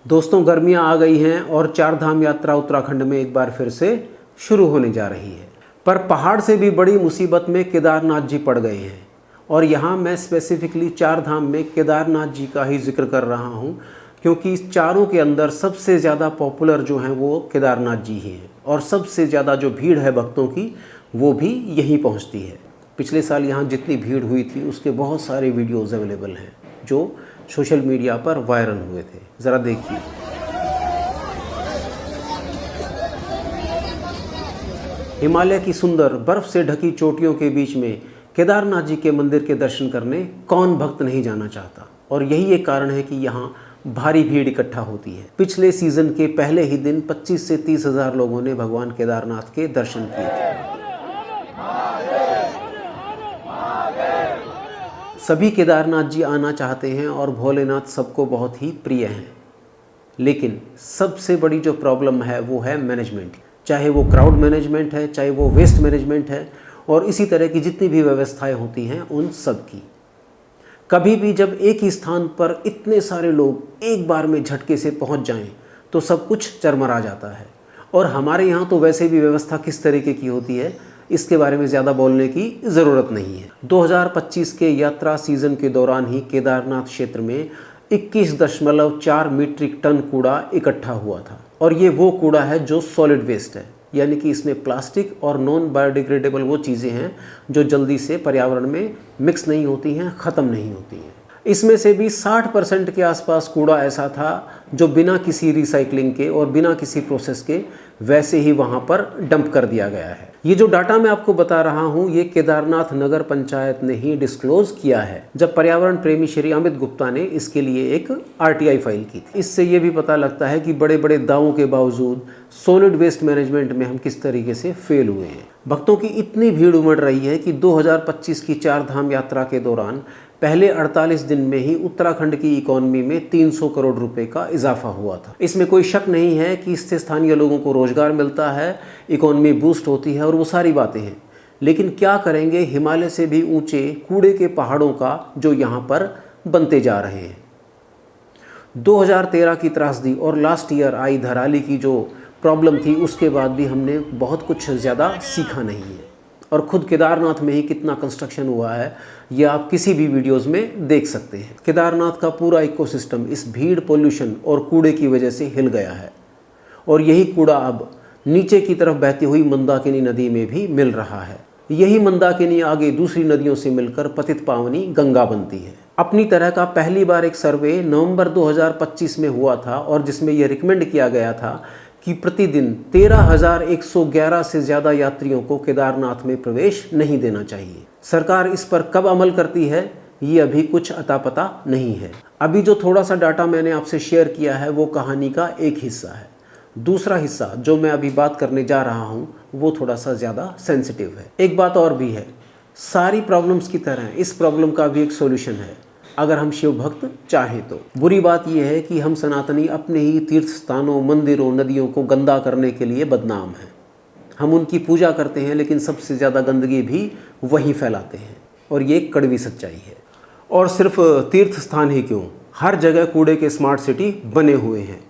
दोस्तों, गर्मियां आ गई हैं और चार धाम यात्रा उत्तराखंड में एक बार फिर से शुरू होने जा रही है। पर पहाड़ से भी बड़ी मुसीबत में केदारनाथ जी पड़ गए हैं और यहाँ मैं स्पेसिफिकली चार धाम में केदारनाथ जी का ही जिक्र कर रहा हूँ, क्योंकि इस चारों के अंदर सबसे ज़्यादा पॉपुलर जो हैं वो केदारनाथ जी ही हैं और सबसे ज़्यादा जो भीड़ है भक्तों की वो भी यहीं पहुँचती है। पिछले साल यहाँ जितनी भीड़ हुई थी उसके बहुत सारे वीडियोज़ अवेलेबल हैं जो सोशल मीडिया पर वायरल हुए थे। ज़रा देखिए। हिमालय की सुंदर बर्फ़ से ढकी चोटियों के बीच में केदारनाथ जी के मंदिर के दर्शन करने कौन भक्त नहीं जाना चाहता, और यही एक कारण है कि यहाँ भारी भीड़ इकट्ठा होती है। पिछले सीज़न के पहले ही दिन 25 से 30 हज़ार लोगों ने भगवान केदारनाथ के दर्शन किए थे। सभी केदारनाथ जी आना चाहते हैं और भोलेनाथ सबको बहुत ही प्रिय हैं, लेकिन सबसे बड़ी जो प्रॉब्लम है वो है मैनेजमेंट। चाहे वो क्राउड मैनेजमेंट है, चाहे वो वेस्ट मैनेजमेंट है, और इसी तरह की जितनी भी व्यवस्थाएं होती हैं उन सब की। कभी भी जब एक ही स्थान पर इतने सारे लोग एक बार में झटके से पहुंच जाएं तो सब कुछ चरमरा जाता है। और हमारे यहाँ तो वैसे भी व्यवस्था किस तरीके की होती है इसके बारे में ज़्यादा बोलने की ज़रूरत नहीं है। 2025 के यात्रा सीज़न के दौरान ही केदारनाथ क्षेत्र में 21.4 मीट्रिक टन कूड़ा इकट्ठा हुआ था, और ये वो कूड़ा है जो सॉलिड वेस्ट है, यानी कि इसमें प्लास्टिक और नॉन बायोडिग्रेडेबल वो चीज़ें हैं जो जल्दी से पर्यावरण में मिक्स नहीं होती हैं, ख़त्म नहीं होती हैं। इसमें से भी 60% के आसपास कूड़ा ऐसा था जो बिना किसी रिसाइकलिंग के और बिना किसी प्रोसेस के वैसे ही वहाँ पर डंप कर दिया गया है। ये जो डाटा मैं आपको बता रहा हूँ ये केदारनाथ नगर पंचायत ने ही डिस्क्लोज किया है जब पर्यावरण प्रेमी श्री अमित गुप्ता ने इसके लिए एक RTI फाइल की थी। इससे ये भी पता लगता है कि बड़े बड़े दावों के बावजूद सॉलिड वेस्ट मैनेजमेंट में हम किस तरीके से फेल हुए हैं। भक्तों की इतनी भीड़ उमड़ रही है कि 2025 की चार धाम यात्रा के दौरान पहले 48 दिन में ही उत्तराखंड की इकोनॉमी में 300 करोड़ रुपए का इजाफा हुआ था। इसमें कोई शक नहीं है कि इससे स्थानीय लोगों को रोजगार मिलता है, इकोनॉमी बूस्ट होती है और वो सारी बातें हैं। लेकिन क्या करेंगे हिमालय से भी ऊंचे कूड़े के पहाड़ों का जो यहाँ पर बनते जा रहे हैं। 2013 की त्रासदी और लास्ट ईयर आई धराली की जो प्रॉब्लम थी उसके बाद भी हमने बहुत कुछ ज़्यादा सीखा नहीं है, और ख़ुद केदारनाथ में ही कितना कंस्ट्रक्शन हुआ है ये आप किसी भी वीडियोस में देख सकते हैं। केदारनाथ का पूरा इकोसिस्टम इस भीड़, पोल्यूशन और कूड़े की वजह से हिल गया है, और यही कूड़ा अब नीचे की तरफ बहती हुई मंदाकिनी नदी में भी मिल रहा है। यही मंदाकिनी आगे दूसरी नदियों से मिलकर पतित पावनी गंगा बनती है। अपनी तरह का पहली बार एक सर्वे नवंबर 2025 में हुआ था और जिसमें यह रिकमेंड किया गया था कि प्रतिदिन 13,111 से ज़्यादा यात्रियों को केदारनाथ में प्रवेश नहीं देना चाहिए। सरकार इस पर कब अमल करती है ये अभी कुछ अता पता नहीं है। अभी जो थोड़ा सा डाटा मैंने आपसे शेयर किया है वो कहानी का एक हिस्सा है। दूसरा हिस्सा जो मैं अभी बात करने जा रहा हूँ वो थोड़ा सा ज़्यादा सेंसिटिव है। एक बात और भी है, सारी प्रॉब्लम्स की तरह इस प्रॉब्लम का भी एक सॉल्यूशन है अगर हम शिव भक्त चाहें तो। बुरी बात यह है कि हम सनातनी अपने ही तीर्थ स्थानों, मंदिरों, नदियों को गंदा करने के लिए बदनाम हैं। हम उनकी पूजा करते हैं लेकिन सबसे ज़्यादा गंदगी भी वहीं फैलाते हैं, और ये एक कड़वी सच्चाई है। और सिर्फ तीर्थ स्थान ही क्यों, हर जगह कूड़े के स्मार्ट सिटी बने हुए हैं।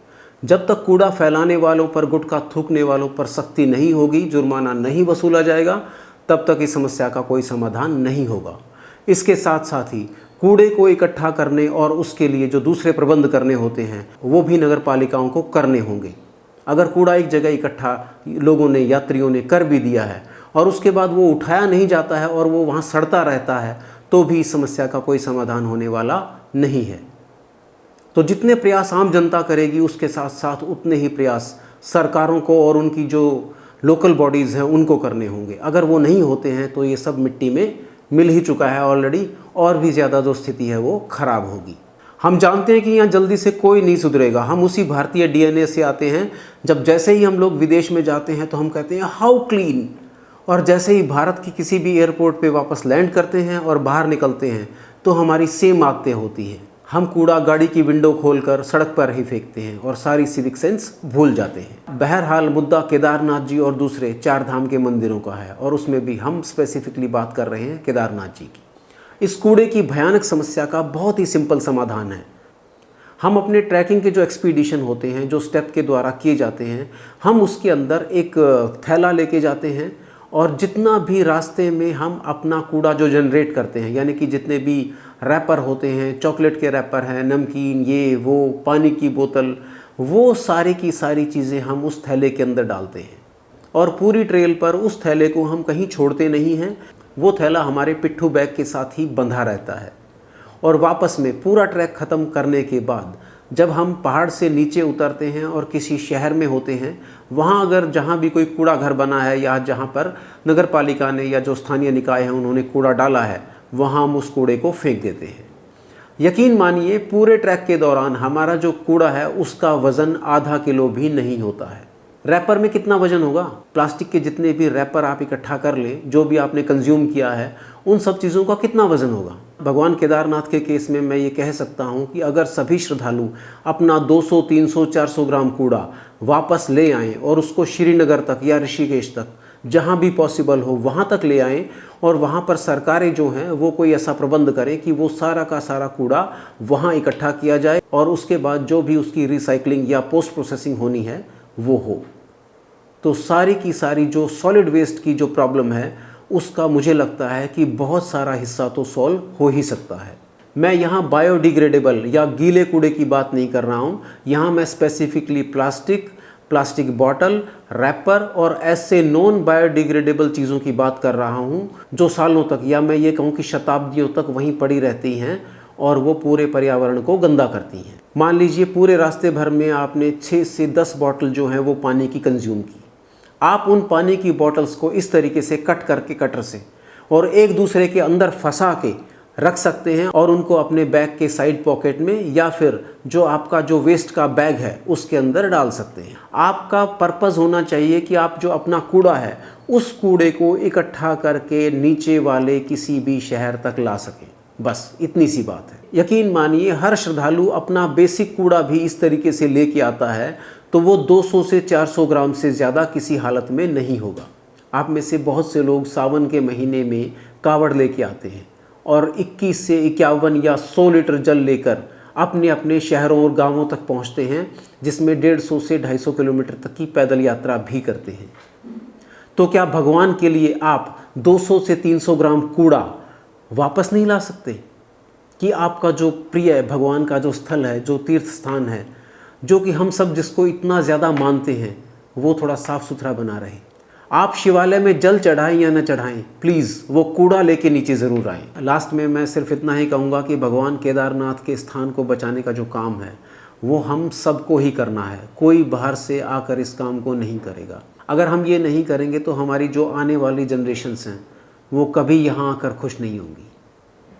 जब तक कूड़ा फैलाने वालों पर, गुटखा थूकने वालों पर सख्ती नहीं होगी, जुर्माना नहीं वसूला जाएगा, तब तक इस समस्या का कोई समाधान नहीं होगा। इसके साथ साथ ही कूड़े को इकट्ठा करने और उसके लिए जो दूसरे प्रबंध करने होते हैं वो भी नगर पालिकाओं को करने होंगे। अगर कूड़ा एक जगह इकट्ठा लोगों ने, यात्रियों ने कर भी दिया है और उसके बाद वो उठाया नहीं जाता है और वो वहाँ सड़ता रहता है तो भी इस समस्या का कोई समाधान होने वाला नहीं है। तो जितने प्रयास आम जनता करेगी उसके साथ साथ उतने ही प्रयास सरकारों को और उनकी जो लोकल बॉडीज़ हैं उनको करने होंगे। अगर वो नहीं होते हैं तो ये सब मिट्टी में मिल ही चुका है ऑलरेडी, और भी ज़्यादा जो स्थिति है वो ख़राब होगी। हम जानते हैं कि यहाँ जल्दी से कोई नहीं सुधरेगा। हम उसी भारतीय DNA से आते हैं। जब जैसे ही हम लोग विदेश में जाते हैं तो हम कहते हैं हाउ क्लीन, और जैसे ही भारत की किसी भी एयरपोर्ट पे वापस लैंड करते हैं और बाहर निकलते हैं तो हमारी सेम आदतें होती हैं। हम कूड़ा गाड़ी की विंडो खोलकर सड़क पर ही फेंकते हैं और सारी सिविक सेंस भूल जाते हैं। बहरहाल मुद्दा केदारनाथ जी और दूसरे चार धाम के मंदिरों का है, और उसमें भी हम स्पेसिफिकली बात कर रहे हैं केदारनाथ जी की। इस कूड़े की भयानक समस्या का बहुत ही सिंपल समाधान है। हम अपने ट्रैकिंग के जो एक्सपीडिशन होते हैं, जो स्टेप के द्वारा किए जाते हैं, हम उसके अंदर एक थैला लेके जाते हैं और जितना भी रास्ते में हम अपना कूड़ा जो जनरेट करते हैं, यानी कि जितने भी रैपर होते हैं, चॉकलेट के रैपर हैं, नमकीन, ये वो, पानी की बोतल, वो सारी की सारी चीज़ें हम उस थैले के अंदर डालते हैं और पूरी ट्रेल पर उस थैले को हम कहीं छोड़ते नहीं हैं। वो थैला हमारे पिट्ठू बैग के साथ ही बंधा रहता है और वापस में पूरा ट्रैक ख़त्म करने के बाद जब हम पहाड़ से नीचे उतरते हैं और किसी शहर में होते हैं, वहाँ अगर जहाँ भी कोई कूड़ा घर बना है या जहाँ पर नगर पालिका ने या जो स्थानीय निकाय हैं उन्होंने कूड़ा डाला है, वहाँ हम उस कूड़े को फेंक देते हैं। यकीन मानिए पूरे ट्रैक के दौरान हमारा जो कूड़ा है उसका वज़न आधा किलो भी नहीं होता है। रैपर में कितना वज़न होगा? प्लास्टिक के जितने भी रैपर आप इकट्ठा कर लें, जो भी आपने कंज्यूम किया है, उन सब चीज़ों का कितना वज़न होगा? भगवान केदारनाथ के केस में मैं ये कह सकता हूँ कि अगर सभी श्रद्धालु अपना 200, 300, 400 ग्राम कूड़ा वापस ले आएँ और उसको श्रीनगर तक या ऋषिकेश तक, जहाँ भी पॉसिबल हो वहाँ तक ले आएँ और वहाँ पर सरकारें जो हैं वो कोई ऐसा प्रबंध करें कि वो सारा का सारा कूड़ा वहाँ इकट्ठा किया जाए और उसके बाद जो भी उसकी रिसाइकलिंग या पोस्ट प्रोसेसिंग होनी है वो हो, तो सारी की सारी जो सॉलिड वेस्ट की जो प्रॉब्लम है उसका मुझे लगता है कि बहुत सारा हिस्सा तो सॉल्व हो ही सकता है। मैं यहाँ बायोडिग्रेडेबल या गीले कूड़े की बात नहीं कर रहा हूँ, यहाँ मैं स्पेसिफिकली प्लास्टिक बॉटल, रैपर और ऐसे नॉन बायोडिग्रेडेबल चीज़ों की बात कर रहा हूँ जो सालों तक या मैं ये कहूँ कि शताब्दियों तक वहीं पड़ी रहती हैं और वो पूरे पर्यावरण को गंदा करती हैं। मान लीजिए पूरे रास्ते भर में आपने 6 से 10 बॉटल जो हैं वो पानी की कंज्यूम की। आप उन पानी की बॉटल्स को इस तरीके से कट करके कटर से और एक दूसरे के अंदर फंसा के रख सकते हैं और उनको अपने बैग के साइड पॉकेट में या फिर जो आपका जो वेस्ट का बैग है उसके अंदर डाल सकते हैं। आपका पर्पज़ होना चाहिए कि आप जो अपना कूड़ा है उस कूड़े को इकट्ठा करके नीचे वाले किसी भी शहर तक ला सकें, बस इतनी सी बात है। यकीन मानिए हर श्रद्धालु अपना बेसिक कूड़ा भी इस तरीके से लेके आता है तो वो 200 से 400 ग्राम से ज़्यादा किसी हालत में नहीं होगा। आप में से बहुत से लोग सावन के महीने में कावड़ लेके आते हैं और 21 से 51 या 100 लीटर जल लेकर अपने अपने शहरों और गांवों तक पहुंचते हैं, जिसमें 150 से 250 किलोमीटर तक की पैदल यात्रा भी करते हैं। तो क्या भगवान के लिए आप 200 से 300 ग्राम कूड़ा वापस नहीं ला सकते कि आपका जो प्रिय भगवान का जो स्थल है, जो तीर्थ स्थान है, जो कि हम सब जिसको इतना ज़्यादा मानते हैं, वो थोड़ा साफ़ सुथरा बना रहे? आप शिवालय में जल चढ़ाएं या न चढ़ाएं, प्लीज़ वो कूड़ा लेके नीचे ज़रूर आएं। लास्ट में मैं सिर्फ इतना ही कहूँगा कि भगवान केदारनाथ के स्थान को बचाने का जो काम है वो हम सबको ही करना है। कोई बाहर से आकर इस काम को नहीं करेगा। अगर हम ये नहीं करेंगे तो हमारी जो आने वाली जनरेशन्स हैं वो कभी यहाँ आकर खुश नहीं होंगी।